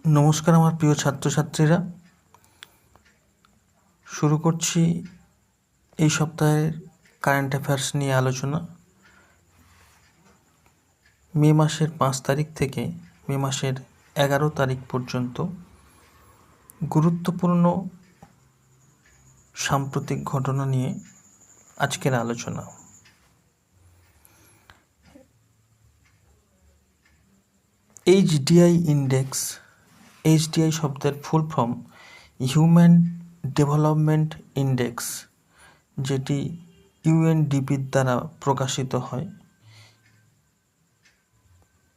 নমস্কার আমার প্রিয় ছাত্রছাত্রীরা, শুরু করছি এই সপ্তাহের কারেন্ট অ্যাফেয়ার্স নিয়ে আলোচনা। মে মাসের 5 তারিখ থেকে মে মাসের 11 তারিখ পর্যন্ত গুরুত্বপূর্ণ সাম্প্রতিক ঘটনা নিয়ে আজকের আলোচনা। HDI ইন্ডেক্স, HDI শব্দের full form human development index, যেটি UNDP দ্বারা প্রকাশিত হয়,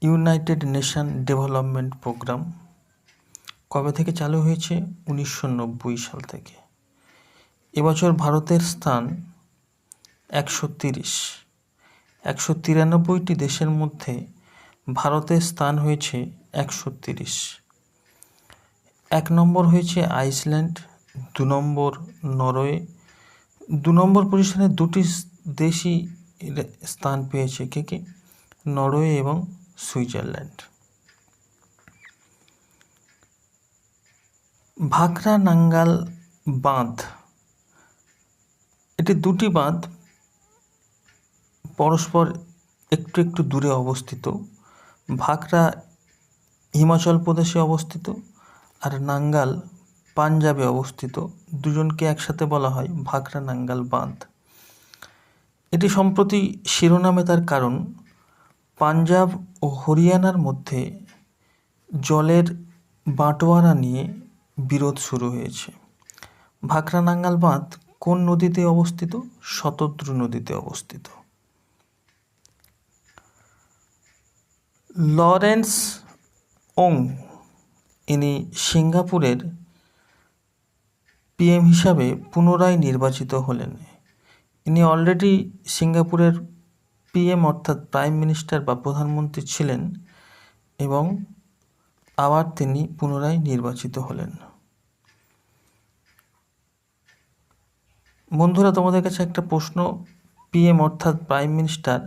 ইউনাইটেড নেশন ডেভেলপমেন্ট প্রোগ্রাম। কবে থেকে চালু হয়েছে? 1990 সাল থেকে। এবছর ভারতের স্থান 193টি দেশের মধ্যে ভারতের স্থান হয়েছে 130। 1 নম্বর হয়েছে আইসল্যান্ড, 2 নম্বর নরওয়ে। 2 নম্বর পজিশনে দুটি দেশই স্থান পেয়েছে, কে? নরওয়ে এবং সুইজারল্যান্ড। ভাকরা নাঙ্গাল বাঁধ, এটি দুটি বাঁধ পরস্পর একটু একটু দূরে অবস্থিত। ভাকরা হিমাচল প্রদেশে অবস্থিত আর নাঙ্গাল পাঞ্জাবে অবস্থিত। দুজনকে একসাথে বলা হয় ভাকরা নাঙ্গাল বাঁধ। এটি সম্প্রতি শিরোনামে তার কারণ পাঞ্জাব ও হরিয়ানার মধ্যে জলের বাঁটোয়ারা নিয়ে বিরোধ শুরু হয়েছে। ভাকরা নাঙ্গাল বাঁধ কোন নদীতে অবস্থিত? শতদ্রু নদীতে অবস্থিত। লরেন্স ওং, ইনি সিঙ্গাপুরের PM হিসাবে পুনরায় নির্বাচিত হলেন। ইনি অলরেডি সিঙ্গাপুরের PM অর্থাৎ প্রাইম মিনিস্টার বা প্রধানমন্ত্রী ছিলেন এবং আবার তিনি পুনরায় নির্বাচিত হলেন। বন্ধুরা, তোমাদের কাছে একটা প্রশ্ন। PM অর্থাৎ প্রাইম মিনিস্টার,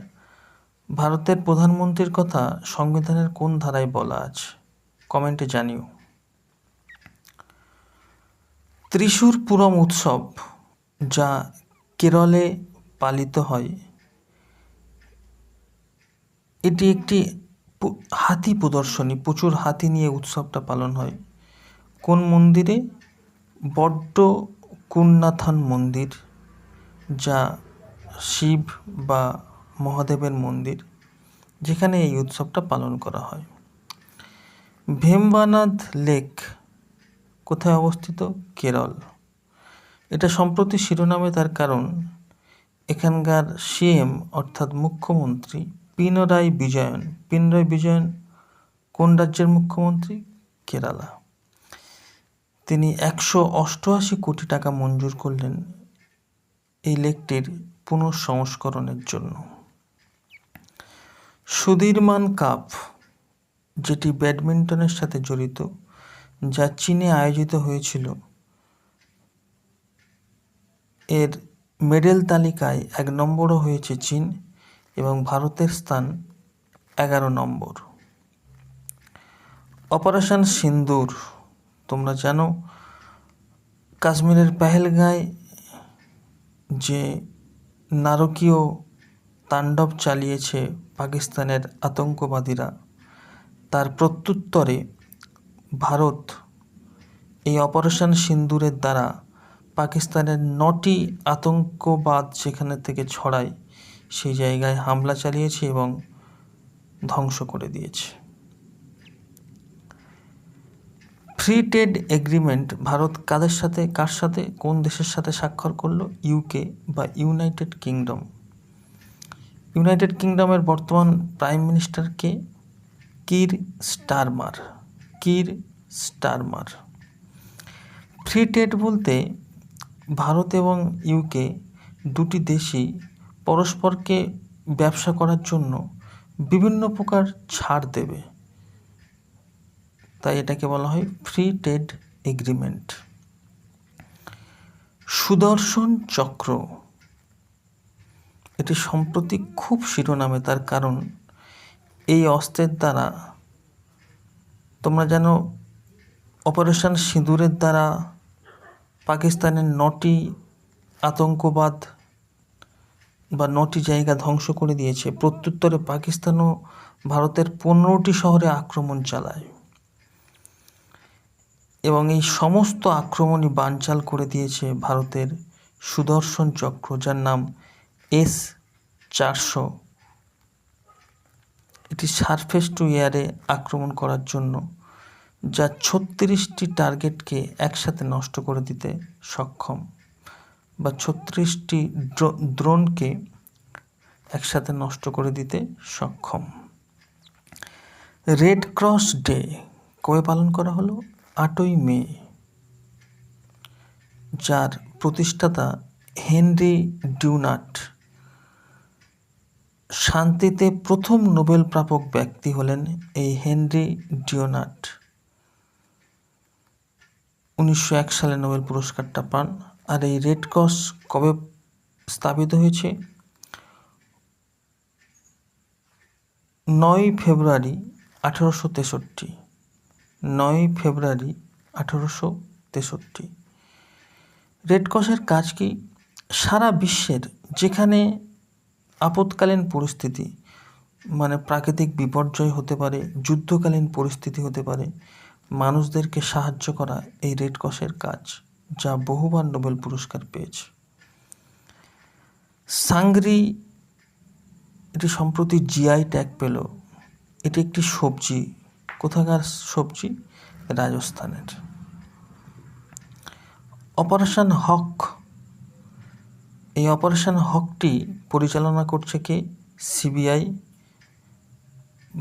ভারতের প্রধানমন্ত্রীর কথা সংবিধানের কোন ধারায় বলা আছে? কমেন্টে জানিও। ত্রিশূর পুরম উৎসব, যা কেরলে পালিত হয়, এটি একটি হাতি প্রদর্শনী। প্রচুর হাতি নিয়ে উৎসবটা পালন হয়। কোন মন্দিরে? বড্ড কুন্নাথন মন্দির, যা শিব বা মহাদেবের মন্দির, যেখানে এই উৎসবটা পালন করা হয়। ভেম্বানাদ লেক কোথায় অবস্থিত? কেরল। এটা সম্প্রতি শিরোনামে তার কারণ এখানকার CM অর্থাৎ মুখ্যমন্ত্রী পিনারাই বিজয়ন কোন রাজ্যের মুখ্যমন্ত্রী? কেরালা। তিনি 188 কোটি টাকা মঞ্জুর করলেন এই লেকটির পুনঃসংস্করণের জন্য। সুধীরমান কাপ, যেটি ব্যাডমিন্টনের সাথে জড়িত, যা চীনে আয়োজিত হয়েছিল, এর মেডেল তালিকায় 1 নম্বরও হয়েছে চীন এবং ভারতের স্থান 11 নম্বর। অপারেশন সিন্দুর, তোমরা জানো কাশ্মীরের পেহেলগাঁয়ে যে নারকীয় তাণ্ডব চালিয়েছে পাকিস্তানের আতঙ্কবাদীরা, তার প্রত্যুত্তরে ভারত এই অপারেশন সিন্দুরের দ্বারা পাকিস্তানের 9টি আতঙ্কবাদ যেখানে থেকে ছড়ায় সেই জায়গায় হামলা চালিয়েছে এবং ধ্বংস করে দিয়েছে। ফ্রি ট্রেড এগ্রিমেন্ট ভারত কার সাথে কোন দেশের সাথে স্বাক্ষর করলো? UK বা ইউনাইটেড কিংডম। ইউনাইটেড কিংডমের বর্তমান প্রাইম মিনিস্টার কে? কির স্টারমার। ফ্রি ট্রেড বলতে ভারত এবং UK দুটি দেশই পরস্পরকে ব্যবসা করার জন্য বিভিন্ন প্রকার ছাড় দেবে, তাই এটাকে বলা হয় ফ্রি ট্রেড এগ্রিমেন্ট। সুদর্শন চক্র, এটি সম্প্রতি খুব শিরোনামে তার কারণ এই অস্ত্রের দ্বারা তোমরা জানো অপারেশন সিঁদুরের দ্বারা পাকিস্তানের 9টি আতঙ্কবাদ বা 9টি জায়গা ধ্বংস করে দিয়েছে। প্রত্যুত্তরে পাকিস্তানও ভারতের 15টি শহরে আক্রমণ চালায় এবং এই সমস্ত আক্রমণই বানচাল করে দিয়েছে ভারতের সুদর্শন চক্র, যার নাম S-400। এটি সারফেস টু এয়ারে আক্রমণ করার জন্য, যা 36টি টার্গেটকে একসাথে নষ্ট করে দিতে সক্ষম, বা 36টি দ্রোণকে একসাথে নষ্ট করে দিতে সক্ষম। রেড ক্রস ডে কবে পালন করা হলো? 8ই মে, যার প্রতিষ্ঠাতা হেনরি ডিউনান্ট। শান্তিতে প্রথম নোবেল প্রাপক ব্যক্তি হলেন এই হেনরি ডিউনান্ট। 1901 সালে নোবেল পুরস্কারটা পান। আর এই রেড ক্রস কবে স্থাপিত হয়েছে? 9 ফেব্রুয়ারি 1863। 9 ফেব্রুয়ারি 1863। রেড ক্রসের কাজ কি? সারা বিশ্বের যেখানে আপৎকালীন পরিস্থিতি, মানে প্রাকৃতিক বিপর্যয় হতে পারে, যুদ্ধকালীন পরিস্থিতি হতে পারে, মানুষদেরকে সাহায্য করা এই রেড ক্রসের কাজ, যা বহুবার নোবেল পুরস্কার পেয়েছে। সাংগ্রি এটি সম্প্রতি জিআই ট্যাগ পেল। এটি একটি সবজি। কোথাকার সবজি? রাজস্থানের। অপারেশন হক, এই অপারেশন হকটি পরিচালনা করছে কে? সিবিআই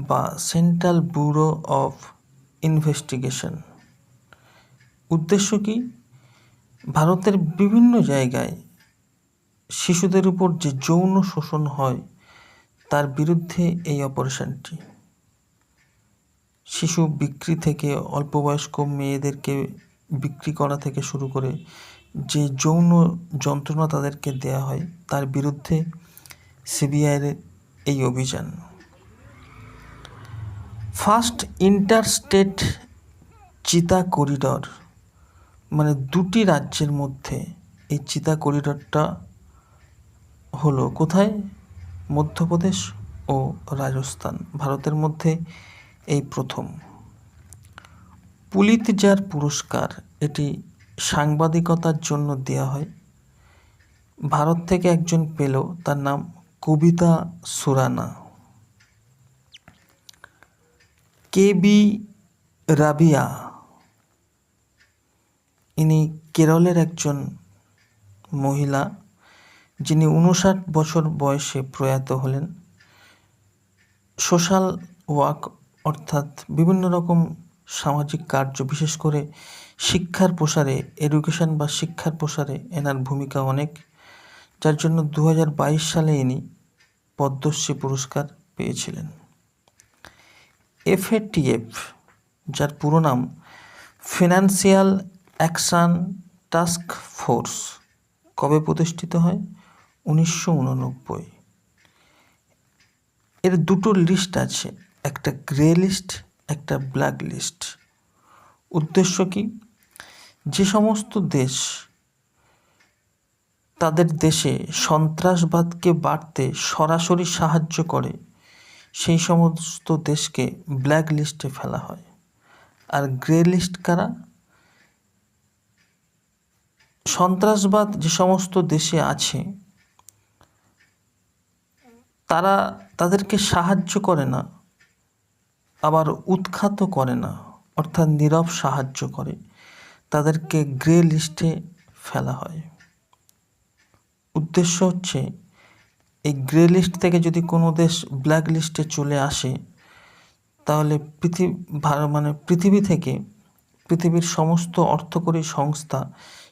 বা সেন্ট্রাল ব্যুরো অফ ইনভেস্টিগেশন। উদ্দেশ্য কি? ভারতের বিভিন্ন জায়গায় শিশুদের উপর যে যৌন শোষণ হয় তার বিরুদ্ধে এই অপারেশনটি। শিশু বিক্রি থেকে, অল্পবয়স্ক মেয়েদেরকে বিক্রি করা থেকে শুরু করে যে যৌন যন্ত্রণা তাদেরকে দেয়া হয় তার বিরুদ্ধে সিবিআইয়ের এই অভিযান। ফার্স্ট ইন্টারস্টেট চিতা করিডর, মানে 2টি রাজ্যের মধ্যে এই চিতা করিডরটা হলো কোথায়? মধ্যপ্রদেশ ও রাজস্থান, ভারতের মধ্যে এই প্রথম। পুলিৎজার পুরস্কার, এটি সাংবাদিকতার জন্য দেয়া হয়। ভারত থেকে একজন পেল, তার নাম কবিতা সুরানা। KB রাবিয়া, ইনি কেরলের একজন মহিলা, যিনি 59 বছর বয়সে প্রয়াত হলেন। সোশ্যাল ওয়ার্ক, অর্থাৎ বিভিন্ন রকম সামাজিক কার্য, বিশেষ করে শিক্ষার প্রসারে, এডুকেশন বা শিক্ষার প্রসারে এনার ভূমিকা অনেক, যার জন্য 2022 সালে ইনি পদ্মশ্রী পুরস্কার পেয়েছিলেন। FATF, যার পুরো নাম ফিনান্সিয়াল অ্যাকশন টাস্ক ফোর্স, কবে প্রতিষ্ঠিত হয়? 1989। এর 2টো লিস্ট আছে, একটা গ্রে লিস্ট, একটা ব্ল্যাক লিস্ট। উদ্দেশ্য কি? যে সমস্ত দেশ তাদের দেশে সন্ত্রাসবাদকে বাড়তে সরাসরি সাহায্য করে সেই সমস্ত দেশকে ব্ল্যাক লিস্টে ফেলা হয়। আর গ্রে লিস্ট কারা? সন্ত্রাসবাদ যে সমস্ত দেশে আছে তারা তাদেরকে সাহায্য করে না, আবার উৎখাতও করে না, অর্থাৎ নীরব সাহায্য করে, তাদেরকে গ্রে লিস্টে ফেলা হয়। উদ্দেশ্য হচ্ছে এই গ্রে লিস্ট থেকে যদি কোনো দেশ ব্ল্যাক লিস্টে চলে আসে তাহলে পৃথিবী থেকে পৃথিবীর সমস্ত অর্থকরী সংস্থা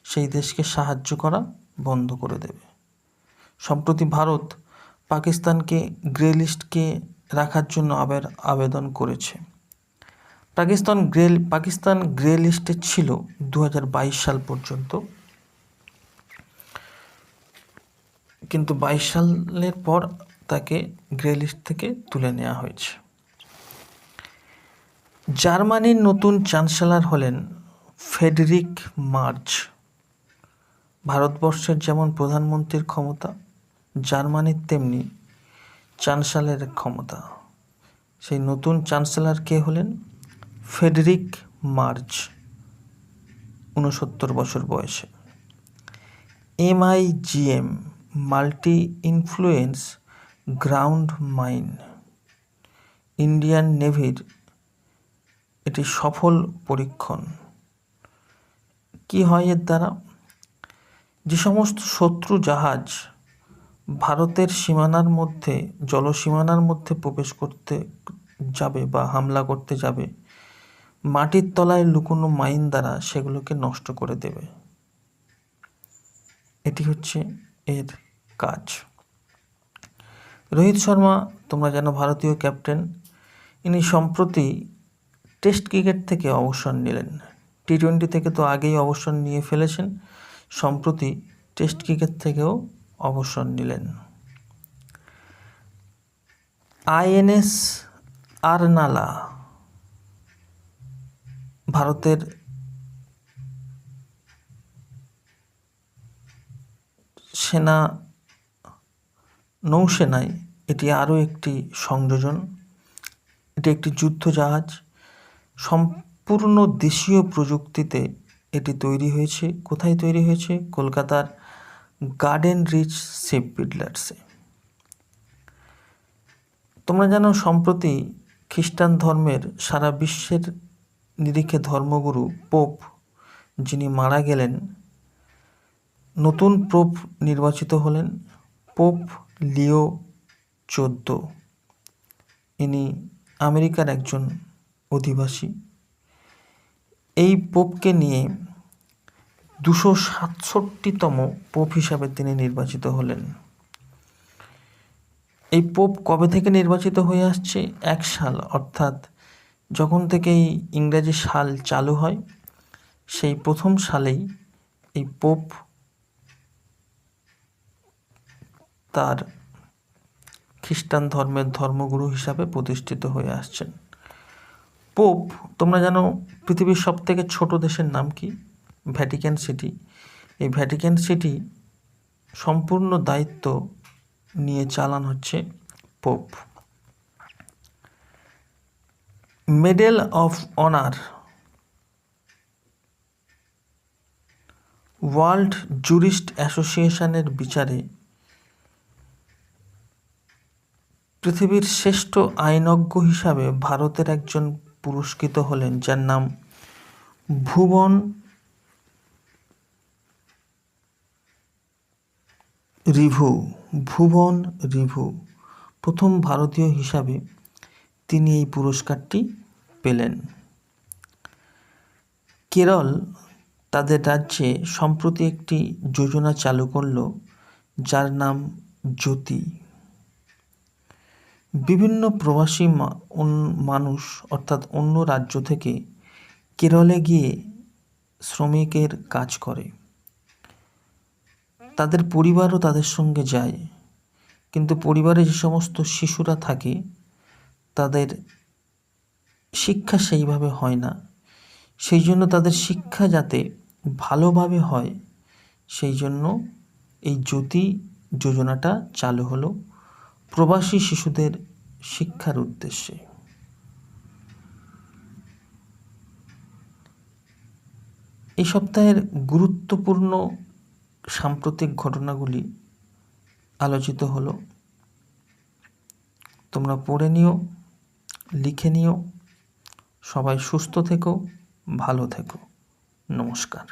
সেই দেশকে সাহায্য করা বন্ধ করে দেবে। সম্প্রতি ভারত পাকিস্তানকে গ্রে লিস্টকে রাখার জন্য আবেদন করেছে। পাকিস্তান গ্রে লিস্টে ছিল 2022 সাল পর্যন্ত, কিন্তু 22 সালের পর তাকে গ্রে লিস্ট থেকে তুলে নেওয়া হয়েছে। জার্মানির নতুন চ্যান্সেলর হলেন ফ্রেডরিক মার্জ। ভারতবর্ষের যেমন প্রধানমন্ত্রীর ক্ষমতা, জার্মানির তেমনি চ্যান্সেলরের ক্ষমতা। সেই নতুন চ্যান্সেলর কে হলেন? ফ্রেডরিক মার্জ, 69 বছর বয়সে। MIGM, multi influence ground mine, Indian নেভির এটি সফল পরীক্ষণ। কি হয় এর দ্বারা? যে সমস্ত শত্রু জাহাজ ভারতের সীমানার মধ্যে, জলসীমানার মধ্যে প্রবেশ করতে যাবে বা হামলা করতে যাবে, মাটির তলায় লুকোনো মাইন দ্বারা সেগুলোকে নষ্ট করে দেবে। এটি হচ্ছে এর কাজ। রোহিত শর্মা, তোমরা জানো, ভারতীয় ক্যাপ্টেন। ইনি সম্প্রতি টেস্ট ক্রিকেট থেকে অবসর নিলেন। T20 থেকে তো আগেই অবসর নিয়ে ফেলেছেন, সম্প্রতি টেস্ট ক্রিকেট থেকেও অবসর নিলেন। INS আরনালা, ভারতের সেনা নৌসেনায় এটি আরও একটি সংযোজন। এটি একটি যুদ্ধ জাহাজ, সম্পূর্ণ দেশীয় প্রযুক্তিতে এটি তৈরি হয়েছে। কোথায় তৈরি হয়েছে? কলকাতার গার্ডেন রিচ শিপ বিল্ডার্সে। তোমরা জানো, সম্প্রতি খ্রিস্টান ধর্মের সারা বিশ্বের নিরিখে ধর্মগুরু পোপ যিনি মারা গেলেন, নতুন পোপ নির্বাচিত হলেন পোপ লিও 14। ইনি আমেরিকার একজন অধিবাসী। এই পোপকে নিয়ে 267তম পোপ হিসাবে তিনি নির্বাচিত হলেন। এই পোপ কবে থেকে নির্বাচিত হয়ে আসছে? 1 সাল, অর্থাৎ যখন থেকে এই ইংরাজি সাল চালু হয়, সেই প্রথম সালেই এই পোপ তার খ্রিস্টান ধর্মের ধর্মগুরু হিসাবে প্রতিষ্ঠিত হয়ে আসছেন। পোপ, তোমরা জানো, পৃথিবীর সবথেকে ছোট দেশের নাম কি? Vatican city. এই ভ্যাটিকান সিটি সম্পূর্ণ দায়িত্ব নিয়ে চালান হচ্ছে pope. Medal of honour, world jurist অ্যাসোসিয়েশনের বিচারে পৃথিবীর শ্রেষ্ঠ আইনজ্ঞ হিসাবে ভারতের একজন পুরস্কৃত হলেন, যার নাম ভুবন রিভু। প্রথম ভারতীয় হিসাবে তিনি এই পুরস্কারটি পেলেন। কেরল তাদের রাজ্যে সম্প্রতি একটি যোজনা চালু করল, যার নাম জ্যোতি। বিভিন্ন প্রবাসী মানুষ, অর্থাৎ অন্য রাজ্য থেকে কেরলে গিয়ে শ্রমিকের কাজ করে। তাদের পরিবারও তাদের সঙ্গে যায়, কিন্তু পরিবারে যে সমস্ত শিশুরা থাকে তাদের শিক্ষা সেইভাবে হয় না। সেই জন্য তাদের শিক্ষা যাতে ভালোভাবে হয়, সেই জন্য এই জ্যোতি যোজনাটা চালু হলো প্রবাসী শিশুদের শিক্ষার উদ্দেশ্যে। এই সপ্তাহের গুরুত্বপূর্ণ সাম্প্রতিক ঘটনাগুলি আলোচিত হলো। তোমরা পড়ে নিও, লিখে নিও। সবাই সুস্থ থেকো, ভালো থেকো। নমস্কার।